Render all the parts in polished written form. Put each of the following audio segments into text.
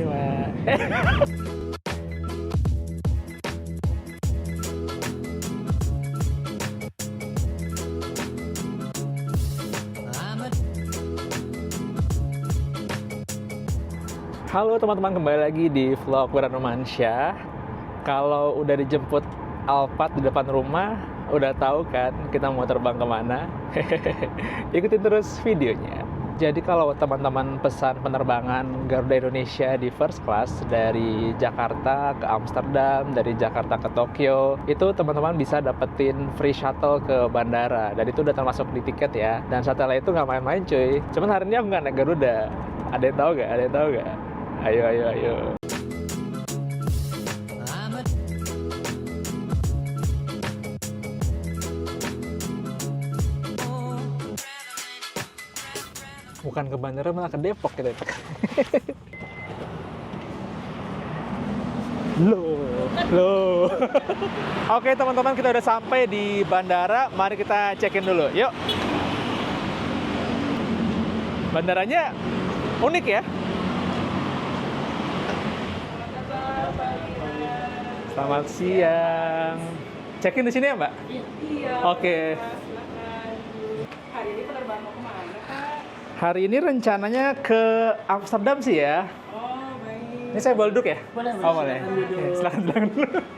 kasih, Mbak. Halo teman-teman, kembali lagi di vlog Wiranomansyah. Kalau udah dijemput Alphard di depan rumah, udah tahu kan kita mau terbang kemana? Ikutin terus videonya. Jadi kalau teman-teman pesan penerbangan Garuda Indonesia di first class dari Jakarta ke Amsterdam, dari Jakarta ke Tokyo, itu teman-teman bisa dapetin free shuttle ke bandara. Dan itu udah termasuk di tiket ya. Dan shuttle itu nggak main-main cuy. Cuman hari ini aku nggak naik Garuda. Ada yang tahu nggak? Ada yang tahu nggak? Ayo, ayo, ayo. Bukan ke bandara, malah ke Depok kita. Loh. Oke teman-teman, kita udah sampai di bandara. Mari kita check-in dulu. Yuk. Bandaranya unik ya. Selamat siang. Check-in di sini ya, Mbak? Iya. Oke. Silakan. Hari ini penerbangan mau kemana, Kak? Hari ini rencananya ke Amsterdam sih ya. Oh, baik. Ini saya boleh duduk ya? Boleh, Oh, boleh. Oke, silakan dulu.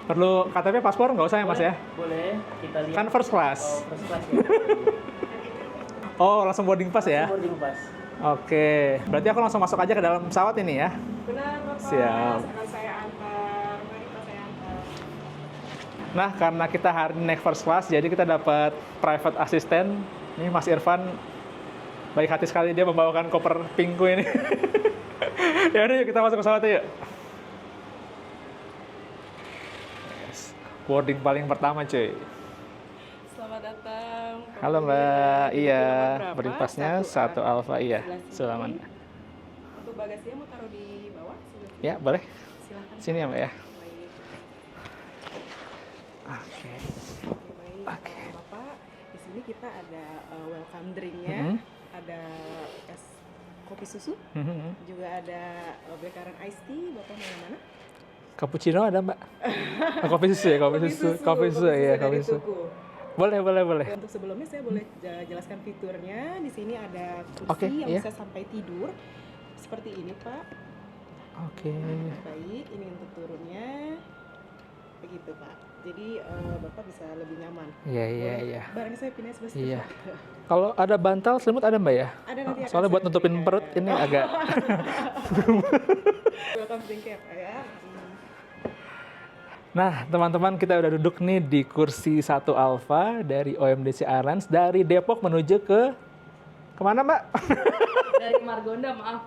Perlu KTP, paspor nggak usah ya, Mas ya? Boleh, kita lihat. Kan first class. Oh, first class ya. Oh, langsung boarding pass ya? Boarding pass. Oke. Berarti aku langsung masuk aja ke dalam pesawat ini ya? Benar, Bapak. Siap. Akan saya antar. Mari Pak, saya antar. Nah, karena kita hari ini naik first class, jadi kita dapat private assistant. Ini Mas Irfan, baik hati sekali, dia membawakan koper pinkku ini. Ya udah, yuk kita masuk pesawat yuk. Yes. Boarding paling pertama cuy. Selamat datang. Halo Mbak, iya. Berapa? Boarding passnya 1 Alpha, iya. Sebelah Selamat. sini. Untuk bagasinya mau taruh di bawah? Ya, boleh. Silakan. Sini ya Mbak ya. Baik. Oke. Baik. Oke. Bapak, di sini kita ada welcome drink-nya. Mhm. Ada es kopi susu, Mhm. juga ada blackcurrant iced tea. Bapak mau yang mana? Cappuccino ada Mbak? Oh, kopi susu ya, kopi susu. Kopi susu ya, kopi dari susu. Tuku. Boleh, boleh, boleh. Untuk sebelumnya saya boleh jelaskan fiturnya. Di sini ada kursi Oke, yang iya. bisa sampai tidur. Seperti ini, Pak. Oke. Baik, ini untuk turunnya. Begitu, Pak. Jadi Bapak bisa lebih nyaman. Iya, iya, Boleh iya. barang saya pindah sebelah situ, Iya. Pak. Kalau ada bantal selimut ada Mbak ya? Ada nanti akan Soalnya buat saya nutupin berikan. perut ini agak. Welcome drink ya, Pak ya. Nah, teman-teman, kita udah duduk nih di kursi 1 Alpha dari OMDC Airlines dari Depok menuju ke kemana Mbak? Dari Margonda, maaf.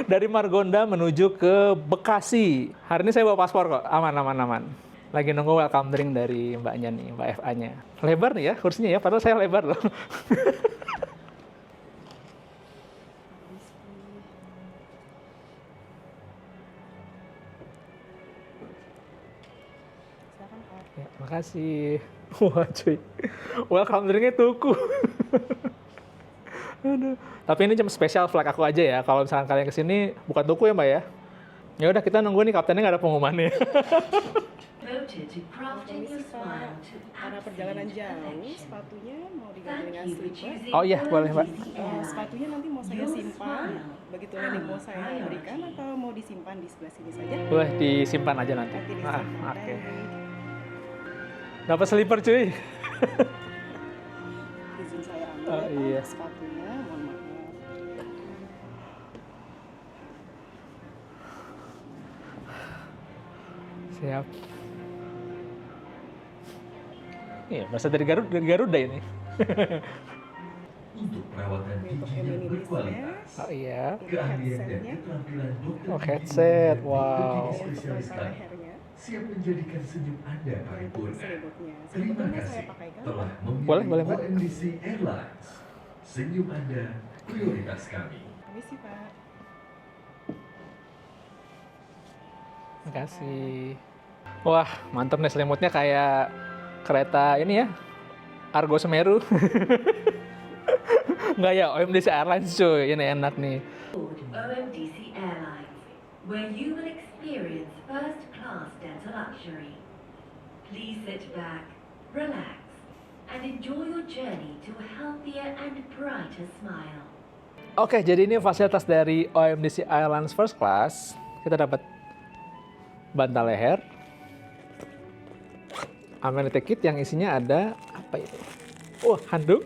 Dari Margonda menuju ke Bekasi. Hari ini saya bawa paspor kok, aman, aman, aman. Lagi nunggu welcome drink dari Mbaknya nih, Mbak FA-nya. Lebar nih ya kursinya ya, padahal saya lebar loh. Silakan, Pak. Ya, makasih. Wah cuy, welcome drinknya tuku. Aduh. Tapi ini cuma spesial flag aku aja ya. Kalau misalkan kalian kesini bukan tuku ya Mbak ya. Ya udah kita nunggu nih, kaptennya nggak ada pengumumannya. Permisi, Pak. Karena perjalanan jauh, sepatunya mau diganti dengan slipper. Oh iya, boleh Mbak. Sepatunya nanti mau saya simpan, begitu landing mau saya berikan atau mau disimpan di sebelah sini saja? Boleh disimpan aja nanti. Nanti Ah, disimpan. oke. Baik. Dapat slipper cuy. Izin saya ambil Oh, ya, Pak, iya. sepatunya, mohon maaf. Siap. Iya, berasal dari Garuda ini. Untuk perawatan Untuk gigi yang amenities-nya, berkualitas. Oh iya. ini Keahlian dan headset-nya, keterampilan dokter Oh, headset. gigi Wow. gigi untuk spesialis kontrol kami lehernya, siap menjadikan senyum Anda untuk paripurna. selimutnya. Terima Selimutnya saya kasih pakaikan. telah memilih Boleh, boleh, Mbak. OMDC Airlines. Senyum Anda prioritas kami. Permisi, Pak. Makasih. Wah, mantep nih selimutnya kayak kereta ini ya. Argo Semeru. Nggak ya, OMDC Airlines cuy. Ini enak nih. OMDC Airlines. where you will experience first-class dental luxury. Please sit back, relax, and enjoy your journey to a healthier and brighter smile. Oke, jadi ini fasilitas dari OMDC Airlines First Class. Kita dapat bantal leher, amenity kit yang isinya ada apa itu? Handuk.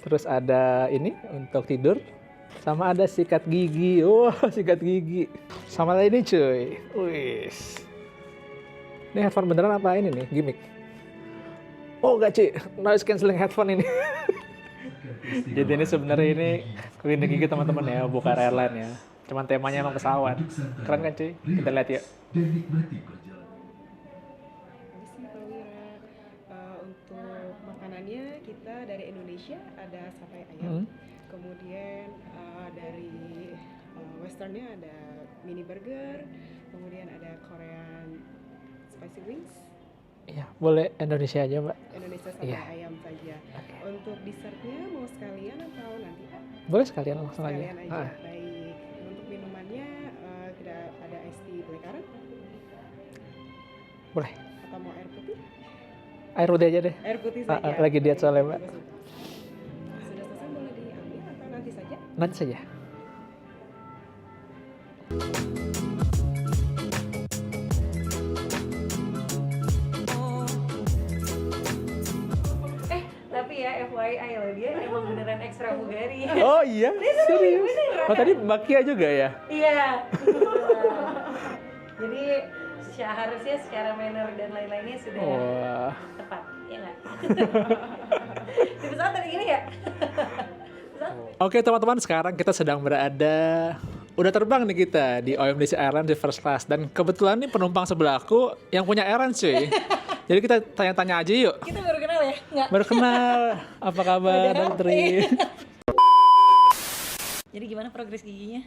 Terus ada ini untuk tidur, sama ada sikat gigi. Sikat gigi. Sama ini cuy. Wis. Ini headphone beneran apa ini nih? Gimmick. Enggak cuy, noise cancelling headphone ini. Jadi ini sebenarnya ini klinik gigi teman-teman ya, bukan airline ya. Cuman temanya emang pesawat. Keren kan cuy? Kita lihat yuk. Dan nikmati perjalanan. Bisa Pak Wira. Untuk makanannya kita dari Indonesia ada sate ayam. Kemudian dari westernnya ada mini burger. Kemudian ada Korean spicy wings. Iya, boleh Indonesia aja, Mbak. Indonesia sate Iya. ayam saja. Untuk dessertnya mau sekalian atau nanti Pak? Boleh sekalian langsung Sekalian aja. aja. Baik. Untuk minumannya kita ada iced tea blackcurrant Boleh. atau mau air putih? Air putih aja deh. Air putih saja. Lagi diet soalnya, Mbak. Sudah selesai boleh diambil atau nanti saja? Nanti saja. Tapi ya FYI loh, dia emang beneran ekstra pramugari. Oh iya? Serius? Oh tadi Mbak Kia juga ya? Iya. Jadi seharusnya secara manner dan lain-lainnya sudah Wah. tepat, ya nggak? Di pesawat tadi gini ya? Oke teman-teman, sekarang kita sedang berada, udah terbang nih kita di OMDC Airlines di first class. Dan kebetulan nih penumpang sebelahku yang punya airlines cuy. Jadi kita tanya-tanya aja yuk. Kita baru kenal ya? Nggak? Baru kenal, apa kabar Doktri? Jadi gimana progres giginya?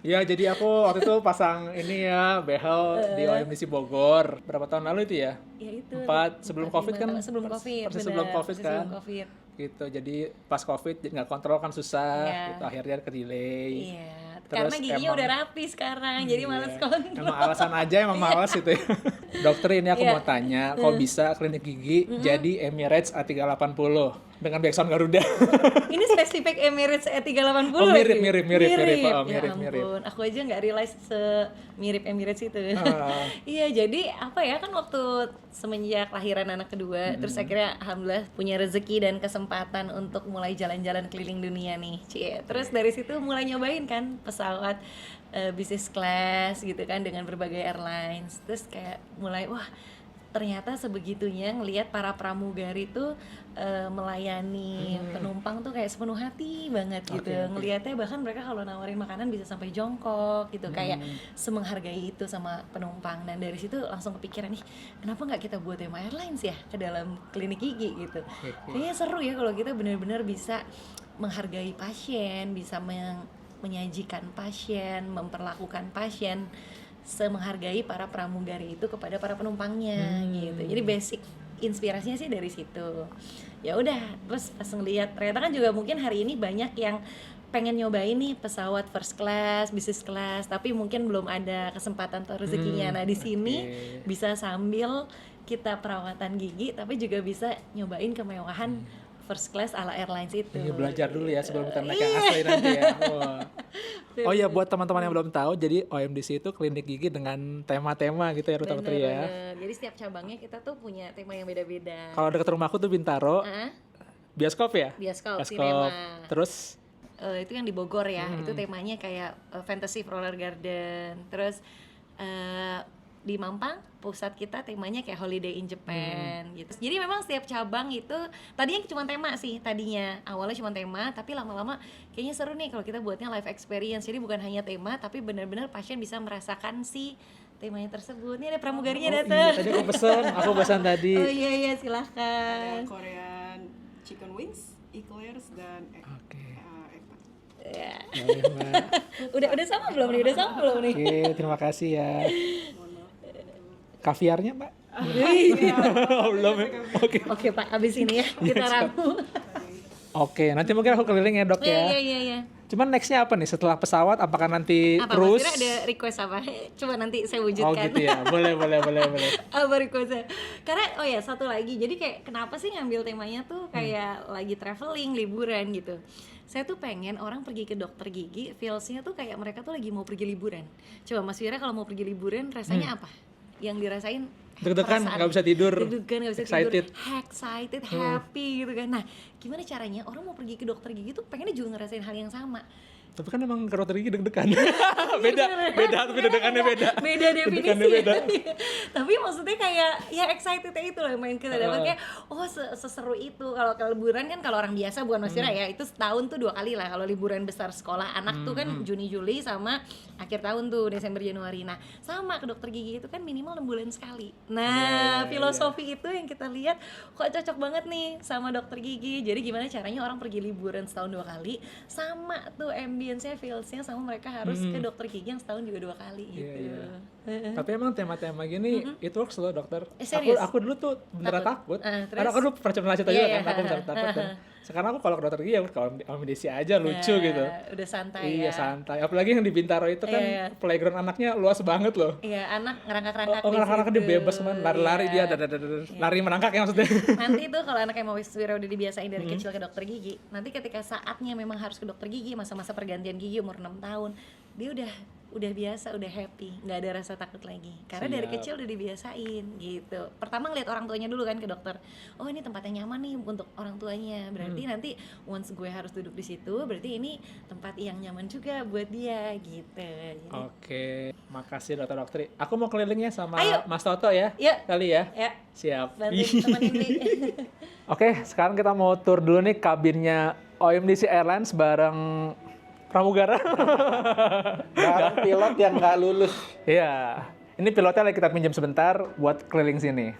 Ya jadi aku waktu itu pasang ini ya, behel di OMDC Bogor. Berapa tahun lalu itu ya? Ya itu. Sebelum COVID kan? Sebelum COVID, Persis bener. sebelum COVID Persis kan? Sebelum COVID. Gitu, jadi pas COVID nggak kontrol kan susah, Iya. gitu. Akhirnya ke delay. Iya. Terus Karena giginya emang- udah rapi sekarang, jadi males Iya. kontrol. Emang alasan aja, emang males itu ya. Dokter ini aku Iya. mau tanya, kok bisa klinik gigi jadi Emirates A380 dengan backsound Garuda? Ini spesifik Emirates E380. Oh, mirip, lagi? mirip. Oh, mirip. Ya ampun, aku aja nggak realize semirip Emirates itu. Ah. Iya, jadi apa ya, kan waktu semenjak lahiran anak kedua, terus akhirnya alhamdulillah punya rezeki dan kesempatan untuk mulai jalan-jalan keliling dunia nih, Cie. Terus dari situ mulai nyobain kan pesawat business class gitu kan dengan berbagai airlines. Terus kayak mulai wah, ternyata sebegitunya ngelihat para pramugari tuh melayani penumpang tuh kayak sepenuh hati banget gitu. Ngelihatnya bahkan mereka kalau nawarin makanan bisa sampai jongkok gitu, kayak semenghargai itu sama penumpang. Dan dari situ langsung kepikiran nih, kenapa nggak kita buat tema airlines ya ke dalam klinik gigi gitu. Kayaknya seru ya kalau kita benar-benar bisa menghargai pasien, bisa menyajikan pasien, memperlakukan pasien semenghargai para pramugari itu kepada para penumpangnya gitu. Jadi basic inspirasinya sih dari situ. Ya udah, terus pas ngeliat ternyata kan juga mungkin hari ini banyak yang pengen nyobain nih pesawat first class, business class, tapi mungkin belum ada kesempatan atau rezekinya. Nah di sini bisa sambil kita perawatan gigi, tapi juga bisa nyobain kemewahan first class ala airlines itu. Iya, belajar dulu ya sebelum kita naik yang asli nanti ya. Wah. Oh iya, buat teman-teman yang belum tahu, jadi OMDC itu klinik gigi dengan tema-tema gitu ya, Dokter ya. Bener. Jadi setiap cabangnya kita tuh punya tema yang beda-beda. Kalau dekat rumahku tuh Bintaro, bioskop ya? Bioskop, sinema. Terus Itu yang di Bogor ya, itu temanya kayak Fantasy Roller Garden. Terus di Mampang pusat kita temanya kayak Holiday in Japan gitu. Jadi memang setiap cabang itu tadinya cuma tema sih, tadinya awalnya cuma tema, tapi lama-lama kayaknya seru nih kalau kita buatnya live experience. Jadi bukan hanya tema, tapi benar-benar pasien bisa merasakan si temanya tersebut. Ini ada pramugarinya datang. tadi aku pesan tadi. Oh iya Ada silahkan. Korean chicken wings, eclairs dan Oke. eggplant. Ya. Boleh, Mbak. Udah sama belum nih? Udah sama belum nih? Oke, terima kasih ya. Kaviarnya, Mbak? Oh, belum ya? Oke. Oke Pak, abis ini ya kita ramu. Oke, nanti mungkin aku keliling ya, Dok Iya ya. iya iya. Cuman nextnya apa nih setelah pesawat? Apakah nanti Apa cruise? Mas Wira ada request apa? Coba nanti saya Oh wujudkan. gitu ya, boleh. Apa requestnya? Karena oh ya satu lagi, jadi kayak kenapa sih ngambil temanya tuh kayak lagi traveling, liburan gitu. Saya tuh pengen orang pergi ke dokter gigi, feelsnya tuh kayak mereka tuh lagi mau pergi liburan. Coba Mas Wira kalau mau pergi liburan rasanya apa? Yang dirasain Deg-degan, perasaan. nggak bisa tidur, Deg-degan, nggak bisa excited. tidur, excited, happy gitu kan. Nah, gimana caranya orang mau pergi ke dokter gigi tuh pengennya juga ngerasain hal yang sama. Tapi kan emang ke dokter gigi deg-degan. beda, tapi deg-degannya beda. Beda definisi. Deg-degannya beda. Tapi maksudnya kayak ya excitednya itu loh yang main kita dapat kayak seseru itu. Kalau ke liburan kan kalau orang biasa bukan Mas Wira ya, itu setahun tuh 2 kali lah. Kalau liburan besar sekolah anak tuh kan Juni Juli sama akhir tahun tuh Desember Januari. Nah, sama ke dokter gigi itu kan minimal 6 bulan sekali. Nah, filosofi itu yang kita lihat kok cocok banget nih sama dokter gigi. Jadi gimana caranya orang pergi liburan setahun 2 kali sama tuh ambience-nya, feels-nya sama mereka harus ke dokter gigi yang setahun juga 2 kali gitu. Tapi emang tema-tema gini it works loh dokter. Serius? Aku dulu tuh beneran takut. Terus? Karena aku dulu pernah cerita juga Iya, kan, aku beneran takut kan. Sekarang aku kalau ke dokter gigi ya kalau medisi aja lucu gitu. Udah santai Iya ya. santai. Apalagi yang di Bintaro itu kan Iya. playground anaknya luas banget loh. Iya, anak ngerangkak-rangkak Oh, di anak-anak situ. dia bebas man, lari-lari dia, Iya. lari merangkak ya maksudnya. Nanti tuh kalau anaknya mau Wira udah dibiasain dari kecil ke dokter gigi, nanti ketika saatnya memang harus ke dokter gigi, masa-masa pergantian gigi umur 6 tahun, dia udah biasa, udah happy, nggak ada rasa takut lagi. Karena dari Siap. kecil udah dibiasain gitu. Pertama ngeliat orang tuanya dulu kan ke dokter. Oh, ini tempatnya nyaman nih untuk orang tuanya. Berarti nanti once gue harus duduk di situ, berarti ini tempat yang nyaman juga buat dia gitu. Jadi, Oke, makasih dokter. Aku mau kelilingnya sama Ayo. Mas Toto ya. Yuk. Kali ya. ya, Siap. bantu temenin nih. Oke, sekarang kita mau tour dulu nih kabinnya OMDC Airlines bareng pramugara. Barang pilot yang nggak lulus. Iya, ini pilotnya lagi kita pinjam sebentar buat keliling sini.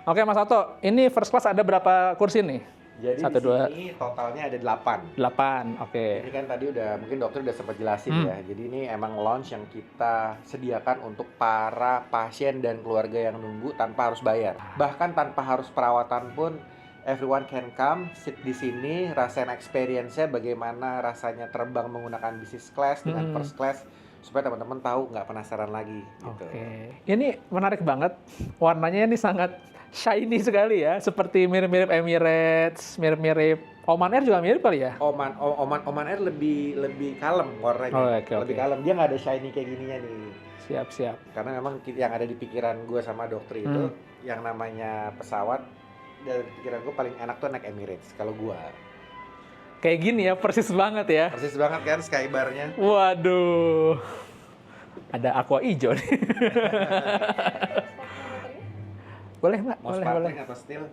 Oke, Mas Toto, ini first class ada berapa kursi nih? Jadi 1, 2, di sini totalnya ada 8. 8. Oke. Ini kan tadi mungkin dokter udah sempat jelasin ya. Jadi ini emang lounge yang kita sediakan untuk para pasien dan keluarga yang nunggu tanpa harus bayar. Bahkan tanpa harus perawatan pun everyone can come, sit di sini, rasain experience-nya bagaimana rasanya terbang menggunakan business class dengan first class supaya teman-teman tahu nggak penasaran lagi gitu. Oke. Ini menarik banget. Warnanya ini sangat shiny sekali ya, seperti mirip-mirip Emirates, mirip-mirip Oman Air juga mirip kali ya? Oman Air lebih kalem warnanya. Oh, oke. Lebih kalem. Dia nggak ada shiny kayak gininya nih. Siap. Karena memang yang ada di pikiran gue sama dokter itu yang namanya pesawat, dari pikiran gue paling enak tuh naik Emirates kalau gue. Kayak gini ya, persis banget ya. Persis banget kan skybar-nya. Waduh. Ada aqua hijau nih. Boleh, Mbak. Mau Boleh. sparkling atau still?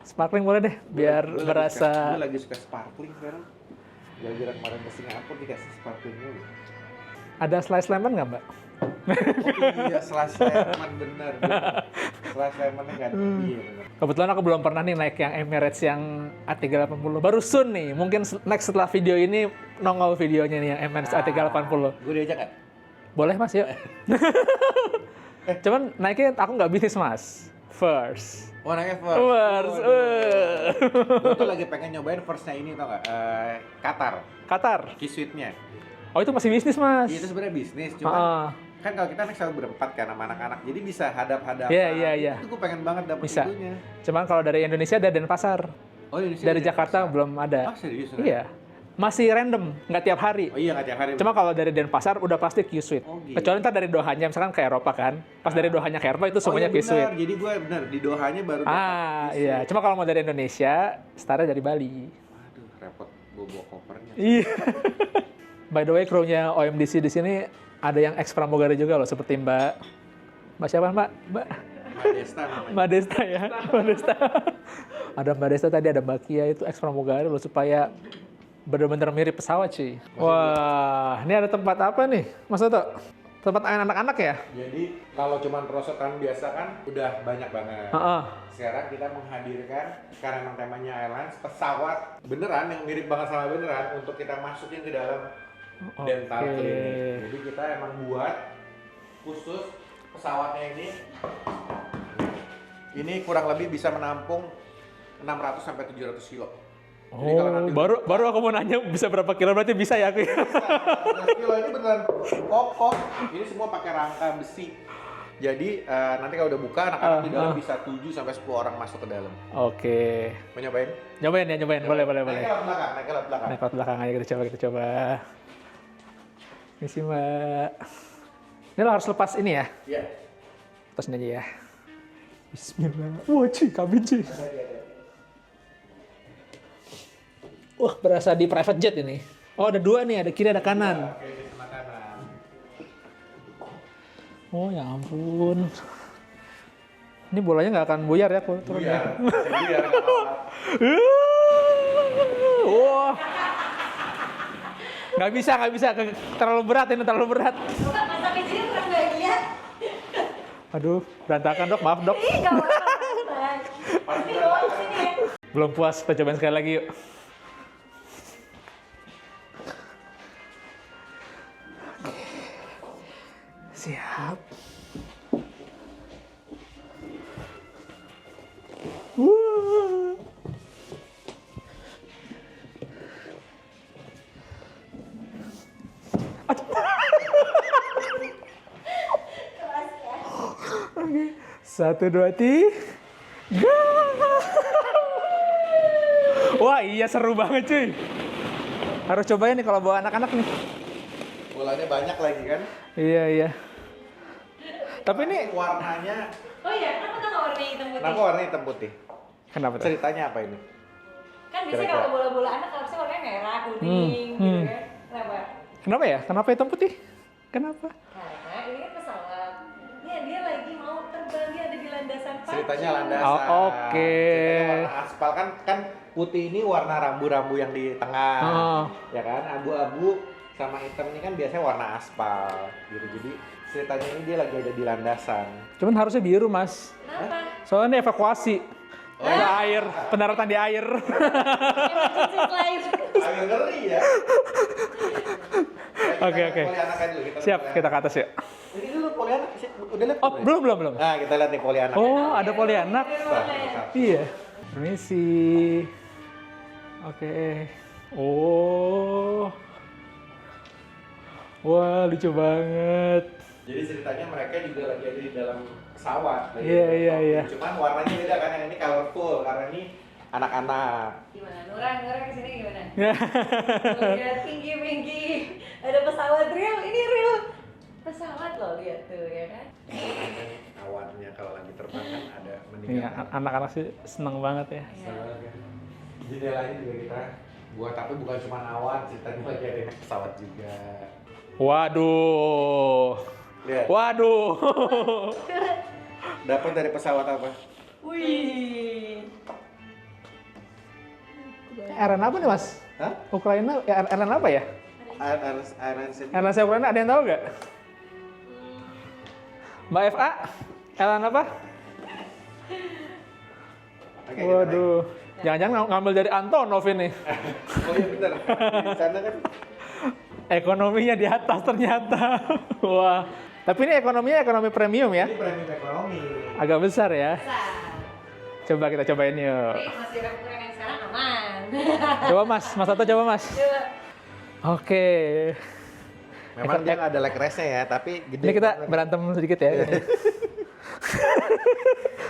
Sparkling boleh deh, biar Gue berasa. lagi suka sparkling sekarang. Gara-gara kemarin ke Singapura dikasih sparkling dulu. Ada slice lemon nggak, Mbak? Oh iya, slash lemon bener. Slash lemonnya nggak ada. Iya bener. Kebetulan aku belum pernah nih naik yang Emirates yang A380. Baru soon nih, mungkin next setelah video ini nongol videonya nih yang Emirates A380. Gue diajak kan? Boleh Mas, yuk. Cuman naiknya aku nggak bisnis Mas. First. Oh naiknya first. First. Gue tuh lagi pengen nyobain firstnya ini tau nggak? Qatar. Qatar. Key suite-nya. Oh itu masih bisnis Mas. Iya, itu sebenarnya bisnis, cuman kan kalau kita naik selalu berempat kan sama anak-anak, jadi bisa hadap-hadapan. Iya. Itu gue pengen banget dapet Bisa. itunya. Cuman kalau dari Indonesia ada Denpasar. Oh Indonesia Dari ada Jakarta Denpasar. belum ada. Ah serius? Iya. Masih random, nggak tiap hari. Oh iya nggak tiap hari. Cuma kalau dari Denpasar udah pasti Q-Suite. Oh, gitu. Kecuali ntar dari Dohanya, misalkan ke Eropa kan. Pas dari Dohanya ke Eropa itu semuanya iya Q-Suite. benar. Jadi gue bener di Dohanya baru dapat Iya. Q-Suite. Cuma kalau mau dari Indonesia, startnya dari Bali. Waduh repot gue bawa kopernya. Iya. By the way, kru-nya OMDC di sini ada yang ex pramugari juga loh, seperti Mbak siapa Mbak? Mbak Desta namanya. Mbak Desta ya. Mbak Desta. Ada Mbak Desta tadi, ada Mbak Kia itu ex pramugari loh, supaya bener-bener mirip pesawat sih. Wah, ini ada tempat apa nih, Mas Toto? Tempat anak-anak ya? Jadi kalau cuman perosotan biasa kan udah banyak banget. Heeh. Sekarang kita menghadirkan, karena memang temanya airlines, pesawat beneran yang mirip banget sama beneran untuk kita masukin ke dalam dental Oke. clinic. Jadi kita emang buat khusus pesawatnya ini. Ini kurang lebih bisa menampung 600 sampai 700 kilo. Jadi kalau nanti baru aku mau nanya bisa berapa kilo, berarti bisa ya aku. 11 kilo ini beneran kokoh. Ini semua pakai rangka besi. Jadi nanti kalau udah buka anak-anak di dalam bisa 7 sampai 10 orang masuk ke dalam. Oke. Mau nyobain? Nyobain ya, nyobain. Boleh. Naik ke lewat belakang, naik ke lewat belakang. Naik ke belakang aja kita coba. Ini sih Mbak. Ini lo harus lepas ini ya. Iya. Lepas ini aja ya. Bismillah. Wah cuy, kabin cuy. Wah, berasa di private jet ini. Oh, ada 2 nih, ada kiri ada kanan. Oke, di sebelah kanan. Oh, ya ampun. Ini bolanya nggak akan buyar ya kalau turun ya. Biar nggak apa-apa. Wah. Nggak bisa. Terlalu berat ini, terlalu berat. Pas sampai sini kurang bahagia. Aduh, berantakan dok, maaf dok. Ih, gak apa-apa. Pasti bawa ke sini ya. Belum puas, kita cobain sekali lagi yuk. Siap. Wah. Oke, 1, 2, 3. Wah iya seru banget cuy. Harus cobain nih kalau bawa anak-anak nih. Bolanya banyak lagi kan? Iya. Tapi ini Warnanya, Oh iya, kenapa tuh nggak warna hitam putih? kenapa warnanya hitam putih? kenapa tuh? Ceritanya apa ini? Kan biasanya Kira-kira. kalau bola-bola anak harusnya warnanya merah, kuning, gitu kan. Kenapa? Kenapa ya? Kenapa hitam putih? Kenapa? Karena ini kan pesawat. Dia lagi mau terbang, dia ada di landasan pacu. Ceritanya landasan. Oh, oke. Ceritanya warna aspal kan putih ini warna rambu-rambu yang di tengah. Oh. Ya kan? Abu-abu sama hitam ini kan biasanya warna aspal gitu. Jadi ceritanya ini dia lagi ada di landasan. Cuman harusnya biru mas. Kenapa? Soalnya ini evakuasi. Ada air, pendaratan di air. Emergency flight. Agak ngeri ya. Oke. Poli anak aja dulu. Siap, kita ke atas yuk. Ini dulu poli anak. Udah lihat? Oh, belum. Nah, kita lihat nih poli anak. Oh, ada poli anak. Iya. Permisi. Oke. Oh. Wah, lucu banget. Jadi ceritanya mereka juga lagi ada di dalam pesawat. lagi Iya, di dalam iya. pesawat. Cuman warnanya beda kan, yang ini colorful karena ini anak-anak. Gimana? Nura kesini gimana? Lihat tinggi. Ada pesawat real, ini real. Pesawat loh, lihat tuh ya kan. Awannya kalau lagi terbang kan ada Iya, meningkat. anak-anak sih seneng banget ya. Jendelanya juga kita buat, tapi bukan cuma awan, ceritanya lagi ada pesawat juga. Waduh. Lihat, Waduh. dapat dari pesawat apa? Wih. Airline apa nih mas? Hah? Ukraina, ya, airline apa ya? Airline sendiri. Airline Ukraina ada yang tahu nggak? Mbak FA, airline apa? Oke, kita Waduh. Jangan-jangan ngambil dari Antonov ini. naik. Oh iya bener, di sana kan. Ekonominya di atas ternyata. Wah. Tapi ini ekonominya ekonomi premium ya? Ini premium ekonomi. Agak besar ya. Coba kita cobain yuk. Ini masih ada ukuran yang sekarang aman. Coba mas Tato coba mas. Coba. Oke. Memang dia nggak ada leg race-nya ya, tapi gede. Ini kita banget. berantem sedikit ya. ini.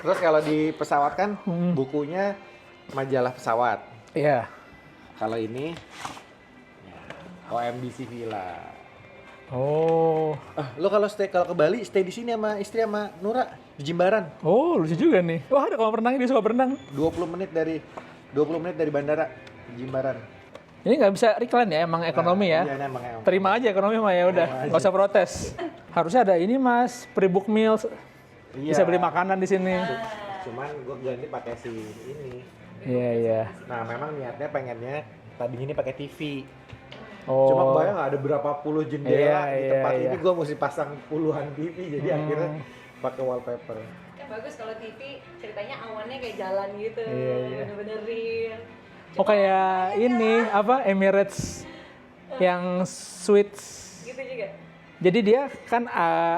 Terus kalau di pesawat kan bukunya majalah pesawat. Iya. Kalau ini ya, OMBC Villa. Oh. Lo kalau ke Bali stay di sini sama istri sama Nura di Jimbaran. Oh, lucu juga nih. Wah, ada kolam renang, dia suka berenang. 20 menit dari bandara di Jimbaran. Ini nggak bisa iklan ya, emang ekonomi ya. Iya, emang. Terima aja ekonomi mah ya udah, Terima nggak usah protes. Harusnya ada ini mas, pre-book meals. Iya. Bisa beli makanan di sini. Cuman gue ganti pakai si ini. Iya. Nah, memang niatnya pengennya tadi ini pakai TV. Oh. Cuma kebayang nggak ada berapa puluh jendela Iya, di tempat iya. ini, gue mesti pasang puluhan TV, jadi akhirnya pakai wallpaper. Ya bagus kalau TV ceritanya awannya kayak jalan gitu. Iya. Bener-bener real. Oh kayak ini apa Emirates yang suites. Gitu juga. Jadi dia kan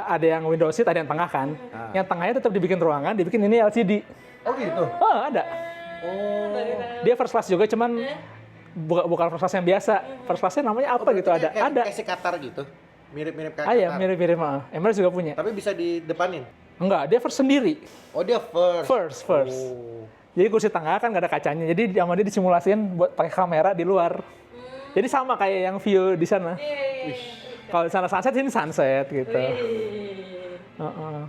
ada yang window seat, ada yang tengah kan. Yang tengahnya tetap dibikin ruangan, dibikin ini LCD. Oh gitu? Oh ada. Oh. Dia first class juga, cuman bukan first class yang biasa. First class-nya namanya apa gitu? Ada. Kayak si Qatar gitu. Mirip-mirip kayak Ah ya, Qatar. mirip-mirip. Emirates juga punya. Tapi bisa didepanin. Enggak, dia first sendiri. Oh, dia first. First. Oh. Jadi kursi tengah kan nggak ada kacanya. Jadi sama dia disimulasiin buat pakai kamera di luar. Jadi sama kayak yang view di sana. Kalau di sana sunset, sini sunset gitu. Heeh.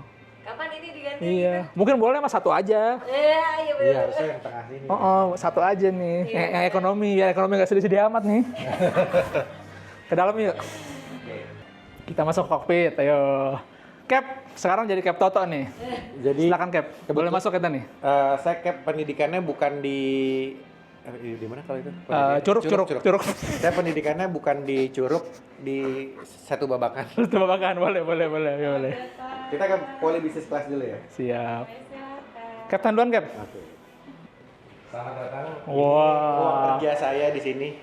Kapan ini diganti? Iya. Mungkin boleh mas satu aja. Iya bener. Iya, harusnya yang tengah sini. Satu aja nih. Yang ekonomi, ya ekonomi nggak sedih-sedih amat nih. Ke dalam yuk. Kita masuk cockpit, ayo. Cap, sekarang jadi Cap Toto nih. Jadi Silakan Cap, boleh masuk kita nih. saya cap pendidikannya bukan di mana kalau itu? Curug. Saya pendidikannya bukan di Curug, di Satu Babakan. Terus tebakan, boleh. Kita ke poli bisnis kelas dulu ya. Siap. Captain duluan Cap. Oke. Selamat datang. Wah. Ruang kerja saya di sini.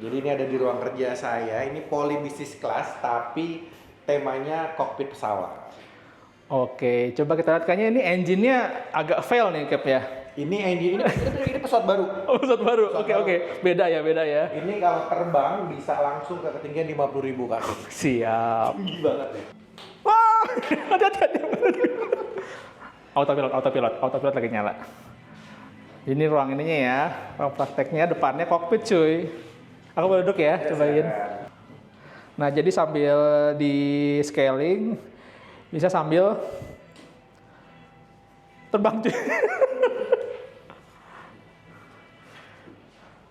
Jadi ini ada di ruang kerja saya. Ini poli bisnis kelas, tapi temanya kokpit pesawat. Oke, coba kita lihat kayaknya ini engine-nya agak fail nih Cap ya. Ini pesawat baru. Oh, pesawat baru. Oke. Beda ya. Ini kalau terbang bisa langsung ke ketinggian 50.000 kaki. Siap. Tinggi banget ya. Wah, hati-hati. Autopilot lagi nyala. Ini ruang ininya ya, ruang prakteknya, depannya kokpit cuy. Aku boleh duduk ya, cobain. Nah, jadi sambil di scaling, bisa sambil terbang cuy.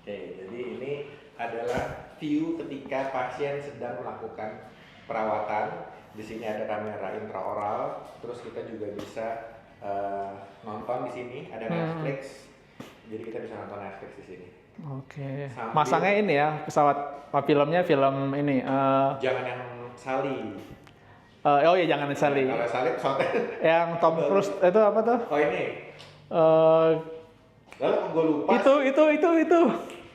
Oke, jadi ini adalah view ketika pasien sedang melakukan perawatan. Di sini ada kamera intraoral, terus kita juga bisa nonton di sini, ada Netflix. Jadi kita bisa nonton Netflix di sini. Oke. Sambil- Masangnya ini ya, pesawat filmnya film ini. Jangan yang Sally. Oh iya, jangan Sally. Kalau Sally pesawatnya. Yang Tom Cruise itu apa tuh? Oh ini. Eh, Lalu gue lupa. itu.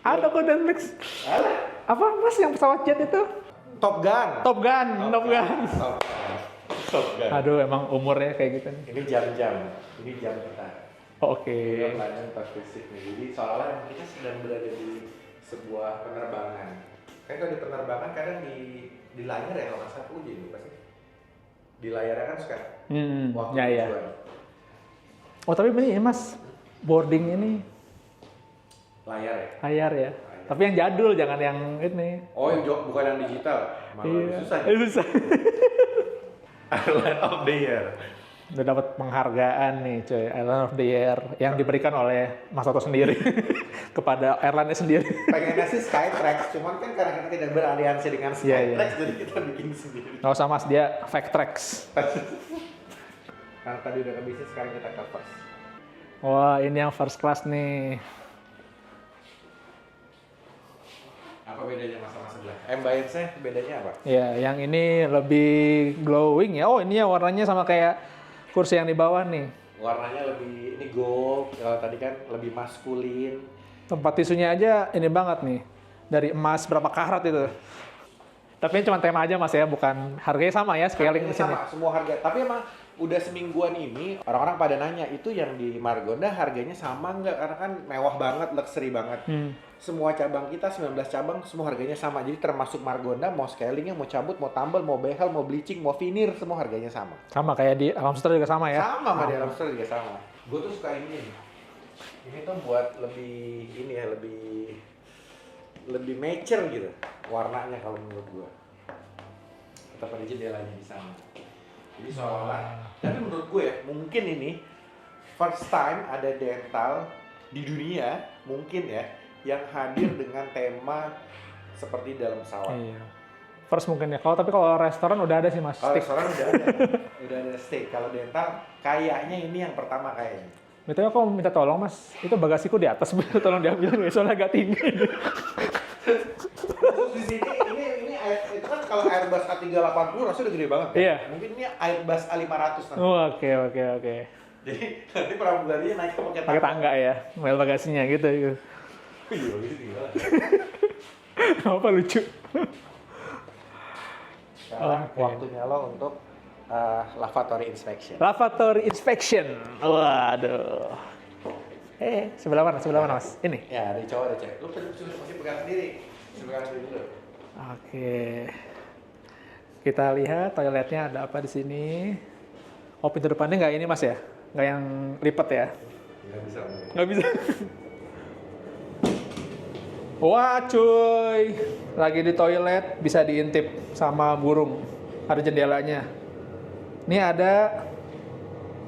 Ada kok Netflix. Alah, Apa mas yang pesawat jet itu? Top Gun. Top Gun. Top Gun. Aduh, emang umurnya kayak gitu nih. Ini jam-jam. Ini jam kita. Oke. Kita pelajaran tentang fisik nih. Jadi seolah-olah kita sedang berada di sebuah penerbangan. Kayak kalau di penerbangan kadang di layar ya kalau nggak salah aku jadi lupa sih. Di layarnya kan suka waktu Ya. tujuan. Oh tapi ini mas, boarding ini Layar ya. layar ya. Tapi yang jadul, jangan yang ini. Oh, yang bukan yang digital. Malah Iya. susah. Susah. Airline of the Year. Udah dapat penghargaan nih cuy, Airline of the Year yang diberikan oleh Mas Toto sendiri kepada airline-nya sendiri. Pengennya sih Skytrax, cuman kan karena kita tidak beraliansi dengan Iya, Skytrax, jadi kita bikin sendiri. Nggak usah mas, dia fake tracks. Karena tadi udah ke bisnis, sekarang kita ke first. Wah ini yang first class nih. Apa bedanya sama sebelah? Ambience-nya bedanya apa? Ya, yang ini lebih glowing ya. Oh, ini ya warnanya sama kayak kursi yang di bawah nih. Warnanya lebih, ini gold, kalau tadi kan lebih maskulin. Tempat tisunya aja ini banget nih. Dari emas berapa karat itu. Tapi ini cuma tema aja mas ya, bukan harganya sama ya, scaling di sini. Sama, semua harga. Tapi emang udah semingguan ini, orang-orang pada nanya, itu yang di Margonda harganya sama nggak? Karena kan mewah banget, luxury banget. Semua cabang kita, 19 cabang, semua harganya sama. Jadi termasuk Margonda, mau scalingnya, mau cabut, mau tambal, mau behel, mau bleaching, mau veneer, semua harganya sama. Sama kayak di Alam Sutra juga sama ya. Sama sama di Alam Sutra juga sama. Gue tuh suka ini. Ini tuh buat lebih ini ya, lebih mature gitu warnanya kalau menurut gue. Tetap ada jendelanya di sana. Jadi seolah-olah. Tapi menurut gue ya, mungkin ini first time ada dental di dunia mungkin ya yang hadir dengan tema seperti dalam pesawat. Iya. First mungkin ya. Tapi kalau restoran udah ada sih mas. Kalau Steak. restoran udah ada steak. Kalau dental kayaknya ini yang pertama kayaknya. Betulnya aku minta tolong mas, itu bagasiku di atas, tolong diambil, soalnya agak tinggi. Terus di sini ini itu kan kalau Airbus A380 rasanya udah gede banget kan? Iya. Mungkin ini Airbus A500 nanti. Oh, oke. Jadi nanti pramugarinya naik pakai Pakai tangga ya, mel bagasinya gitu. Iya, gitu gila. Apa lucu? Sekarang Oke. waktunya lo untuk lavatory inspection. Lavatory inspection. Waduh. Sebelah mana? Sebelah mana, Mas? Ini. Ya, dari cowok ada cewek. Lu mesti pegang sendiri. Mesti pegang sendiri dulu. Oke. Kita lihat toiletnya ada apa di sini. Oh, pintu depannya nggak ini, Mas ya? Nggak yang lipat ya? Nggak bisa. Nggak bisa. Wah, cuy. Lagi di toilet, bisa diintip sama burung. Ada jendelanya. Ini ada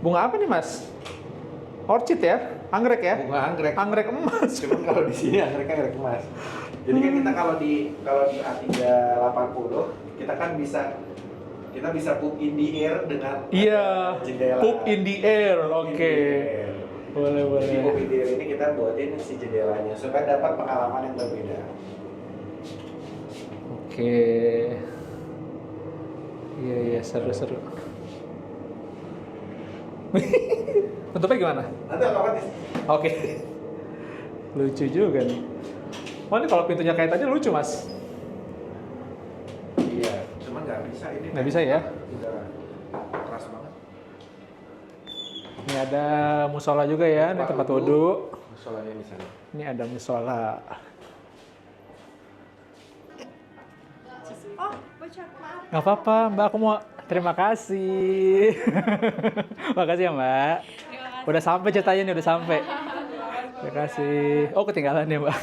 bunga apa nih, Mas? Orchid ya? Anggrek ya? Bunga anggrek. Anggrek emas. Cuman kalau di sini anggreknya anggrek emas. Jadi kan kita kalau di A380 kita kan bisa poop in the air dengan Iya. jendela. Poop in the air. Poop in Oke. the air. Boleh, Jadi poop boleh. in the air ini kita buatin si jendelanya supaya dapat pengalaman yang berbeda. Oke. Iya, seru-seru. Tutupnya gimana? Nanti otomatis. Oke. Lucu juga nih. Oh, ini kalau pintunya kayak tadi lucu, Mas. Iya, cuman nggak bisa ini. Nggak bisa ya? Udah keras banget. Ini ada musola juga ya, ini tempat wudhu. Musolanya di sana. Ini ada musola. Oh, bocor, maaf. Nggak apa-apa, Mbak. Aku mau terima kasih. Makasih ya, Mbak. Udah sampai ceritanya nih, udah sampai. Terima kasih. Oh, ketinggalan ya, Mbak.